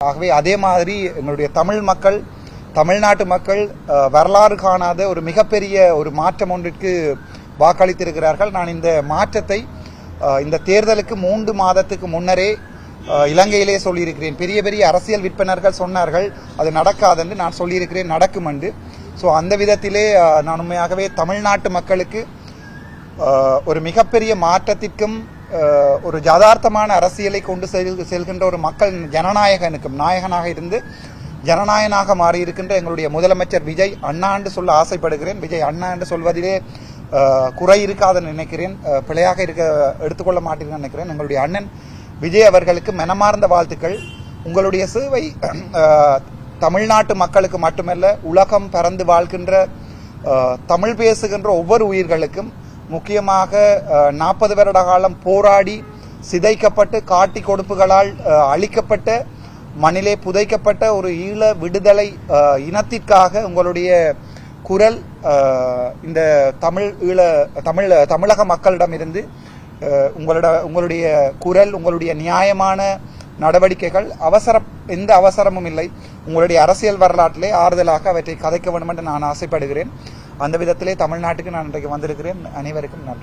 ஆகவே அதே மாதிரி எங்களுடைய தமிழ் மக்கள், தமிழ்நாட்டு மக்கள் வரலாறு காணாத ஒரு மிகப்பெரிய ஒரு மாற்றம் ஒன்றிற்கு வாக்களித்திருக்கிறார்கள். நான் இந்த மாற்றத்தை இந்த தேர்தலுக்கு 3 மாதத்துக்கு முன்னரே இலங்கையிலே சொல்லியிருக்கிறேன். பெரிய பெரிய அரசியல் விற்பனர்கள் சொன்னார்கள் அது நடக்காதென்று, நான் சொல்லியிருக்கிறேன் நடக்கும் என்று. ஸோ அந்த விதத்திலே நான் உண்மையாகவே தமிழ்நாட்டு மக்களுக்கு ஒரு மிகப்பெரிய மாற்றத்திற்கும் ஒரு யதார்த்தமான அரசியலை கொண்டு செல்கின்ற ஒரு மக்கள் ஜனநாயகனுக்கும் நாயகனாக இருந்து ஜனநாயகனாக மாறியிருக்கின்ற எங்களுடைய முதலமைச்சர் விஜய் அண்ணா என்று சொல்ல ஆசைப்படுகிறேன். விஜய் அண்ணா என்று சொல்வதிலே குறை இருக்காதுன்னு நினைக்கிறேன், பிழையாக எடுத்துக்கொள்ள மாட்டேன்னு நினைக்கிறேன். எங்களுடைய அண்ணன் விஜய் அவர்களுக்கு மனமார்ந்த வாழ்த்துக்கள். உங்களுடைய சேவை தமிழ்நாட்டு மக்களுக்கு மட்டுமல்ல, உலகம் பறந்து வாழ்கின்ற தமிழ் பேசுகின்ற ஒவ்வொரு உயிர்களுக்கும், முக்கியமாக 40 வருட காலம் போராடி சிதைக்கப்பட்டு காட்டி கொடுப்புகளால் அழிக்கப்பட்ட மண்ணிலே புதைக்கப்பட்ட ஒரு ஈழ விடுதலை இனத்திற்காக உங்களுடைய குரல் இந்த தமிழக மக்களிடமிருந்து உங்களுடைய குரல், உங்களுடைய நியாயமான நடவடிக்கைகள் எந்த அவசரமும் இல்லை. உங்களுடைய அரசியல் வரலாற்றிலே ஆறுதலாக அவற்றை கதைக்க வேண்டும் என்று நான் ஆசைப்படுகிறேன். அந்த விதத்திலே தமிழ்நாட்டுக்கு நான் இன்றைக்கு வந்திருக்கிறேன். அனைவருக்கும் நன்றி.